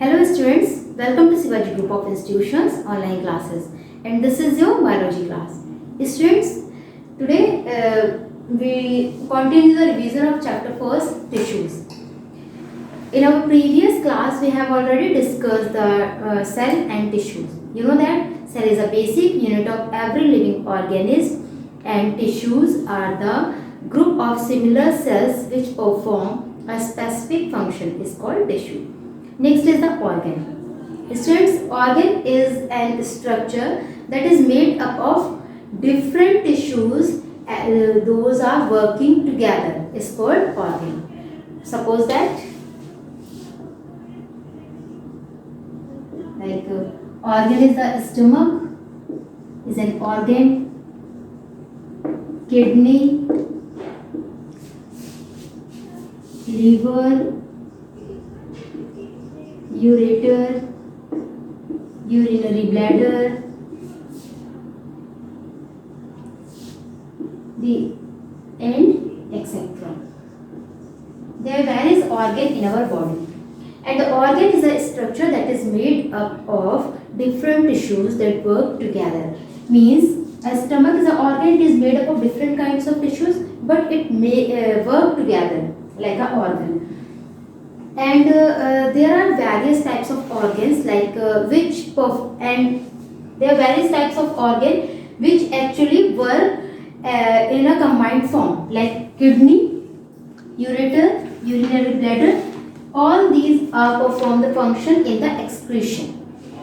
Hello students, welcome to Shivaji Group of Institutions online classes, and this is your biology class. Students, today we continue the revision of chapter first, tissues. In our previous class we have already discussed the cell and tissues. You know that cell is a basic unit of every living organism, and tissues are the group of similar cells which perform a specific function is called tissue. Next is the organ. Students, organ is a structure that is made up of different tissues. Those are working together is called organ. Suppose that organ is the stomach, is an organ, kidney, liver, ureter, urinary bladder, and etc. There are various organs in our body, and the organ is a structure that is made up of different tissues that work together. Means a stomach is an organ, it is made up of different kinds of tissues, but it may work together like an organ. And there are various types of organs there are various types of organ which actually work in a combined form, like kidney, ureter, urinary bladder. All these perform the function in the excretion.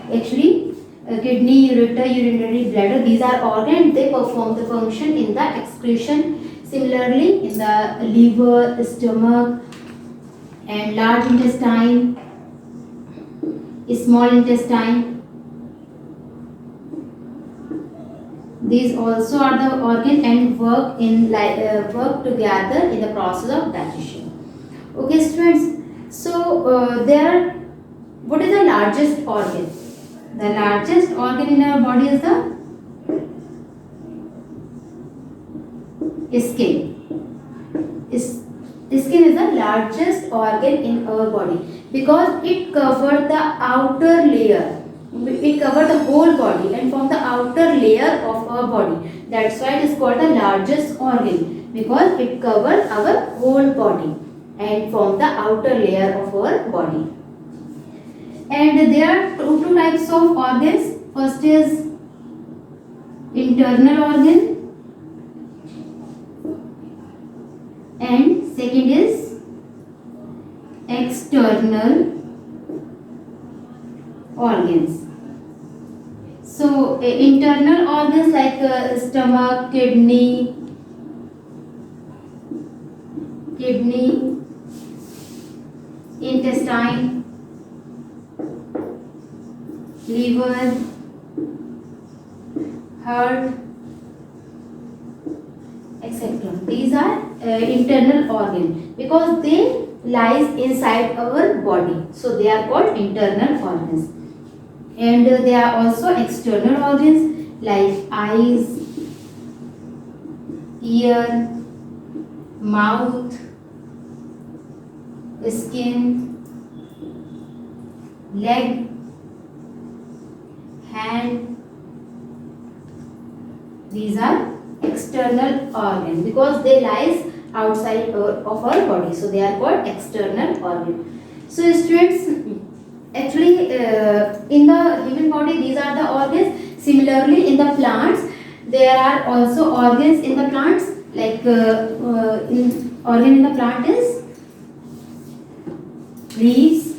Actually, kidney, ureter, urinary bladder, these are organs, they perform the function in the excretion. Similarly, in the liver, stomach, and large intestine, small intestine, these also are the organ and work together in the process of digestion. Okay, students. So what is the largest organ? The largest organ in our body is the skin. Skin is the largest organ in our body because it covers the outer layer. It covers the whole body and from the outer layer of our body. That's why it is called the largest organ, because it covers our whole body and from the outer layer of our body. And there are two types of organs. First is internal organ and second is external organs. So internal organs like stomach, kidney, intestine, liver, heart, etc. These are internal organs because they lies inside our body, so they are called internal organs. And there are also external organs like eyes, ear, mouth, skin, leg, hand. These are external organs because they lies outside of our body, so they are called external organs. So students, actually in the human body these are the organs. Similarly in the plants there are also organs in the plants, like organ in the plant is leaves,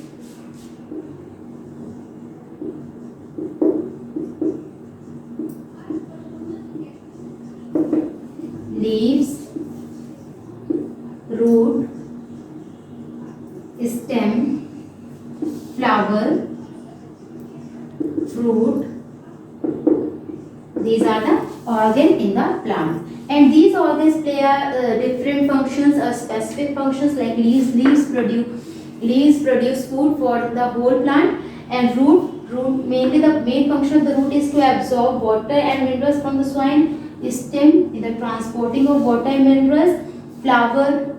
root, stem, flower, fruit. These are the organs in the plant, and these organs play different functions or specific functions. Like leaves produce food for the whole plant, and root mainly the main function of the root is to absorb water and minerals from the soil. Stem is the transporting of water and minerals. Flower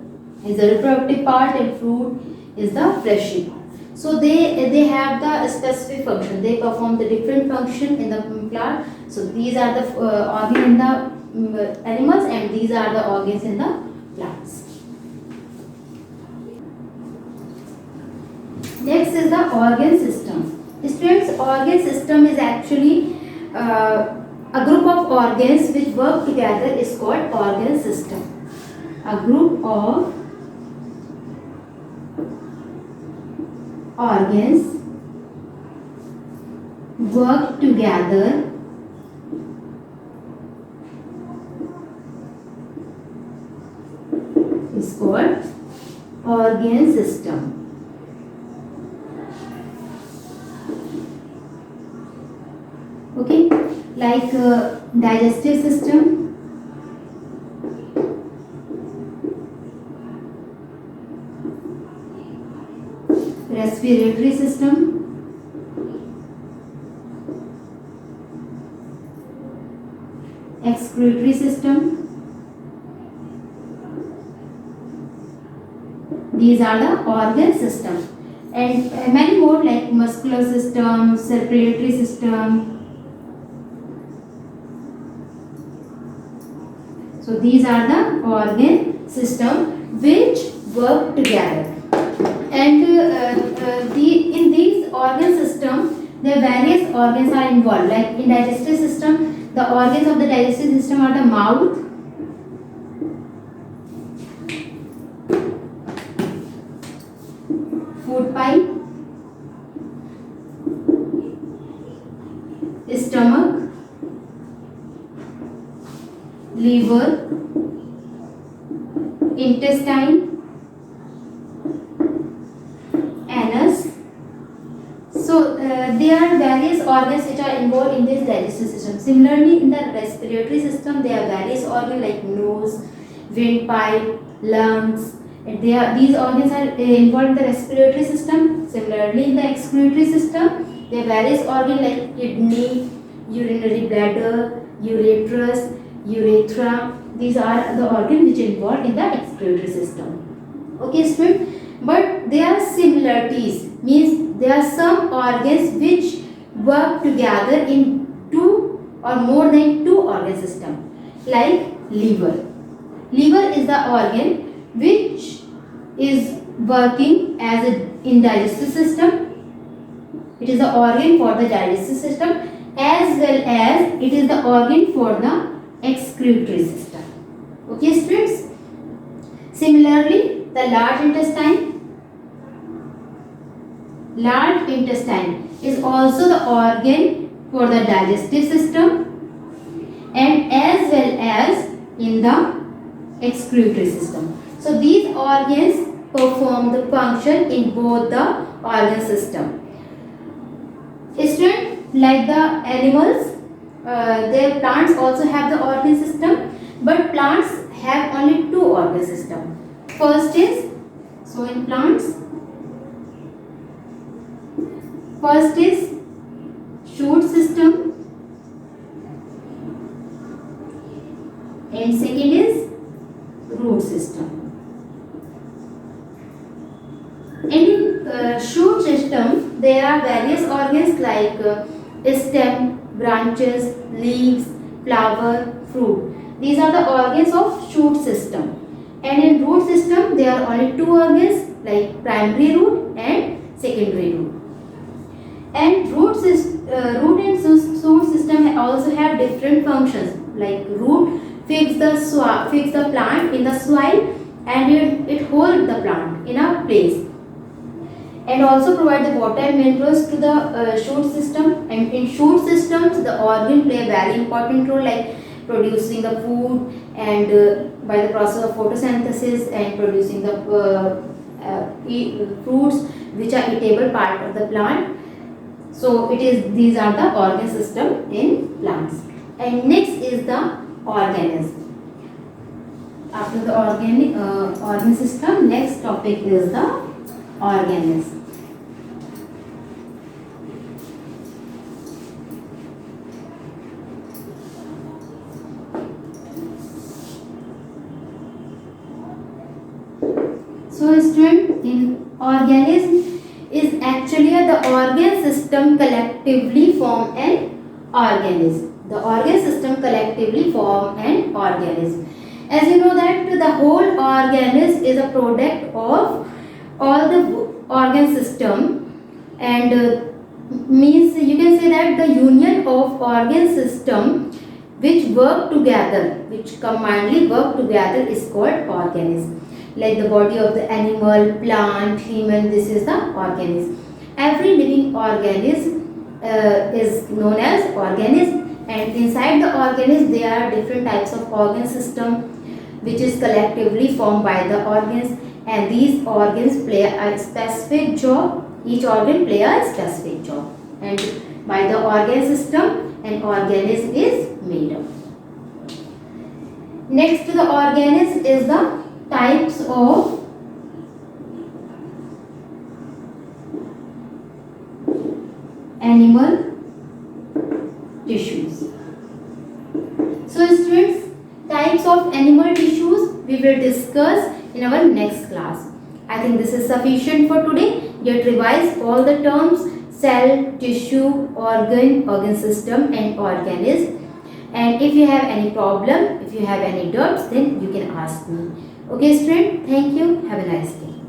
is the reproductive part, and fruit is the fleshy part. So they have the specific function. They perform the different function in the plant. So these are the organ in the animals, and these are the organs in the plants. Next is the organ system. Students, organ system is actually a group of organs which work together is called organ system. A group of organs work together is called organ system. Okay, like digestive system, respiratory system, excretory system. These are the organ system, and many more like muscular system, circulatory system. So these are the organ system which work together, and in these organ system, the various organs are involved. Like in digestive system, the organs of the digestive system are the mouth, food pipe, stomach, liver, intestine, anus. So there are various organs which are involved in this digestive system. Similarly, in the respiratory system, there are various organs like nose, windpipe, lungs. And these organs are involved in the respiratory system. Similarly, in the excretory system, there are various organs like kidney, urinary bladder, ureterus, urethra. These are the organs which are involved in the excretory system. Okay, student, but there are similarities, means there are some organs which work together in two or more than two organ system, like liver. Liver is the organ which is working as in digestive system. It is the organ for the digestive system, as well as it is the organ for the excretory system. Okay, students. Similarly, the large intestine is also the organ for the digestive system, and as well as in the excretory system. So these organs perform the function in both the organ system. Student, like the animals, their plants also have the organ system, but plants have only two organ system. First is, so in plants, first is shoot system, and second is root system. And in shoot system, there are various organs like stem, branches, leaves, flower, fruit. These are the organs of shoot system. And in root system, there are only two organs like primary root and secondary root. And root and shoot system also have different functions. Like root fix the plant in the soil, and it holds the plant in a place, and also provide the water and minerals to the shoot system. And in shoot systems, the organ play a very important role, like producing the food, and by the process of photosynthesis and producing the fruits which are eatable part of the plant. So these are the organ system in plants. And next is the organism. After the organ system, next topic is the organism. So student, in organism is actually the organ system collectively form an organism. The organ system collectively form an organism. As you know that the whole organism is a product of all the organ system, and means you can say that the union of organ system which work together, which combinedly work together, is called organism. Like the body of the animal, plant, human, this is the organism. Every living organism is known as organism, and inside the organism there are different types of organ system which is collectively formed by the organs, and these organs play a specific job. Each organ play a specific job, and by the organ system an organism is made up. Next to the organism is the types of animal tissues. So students, types of animal tissues we will discuss in our next class. I think this is sufficient for today. Get revise all the terms: cell, tissue, organ system and organism. And if you have any problem, if you have any doubts, then you can ask me. Okay student, thank you. Have a nice day.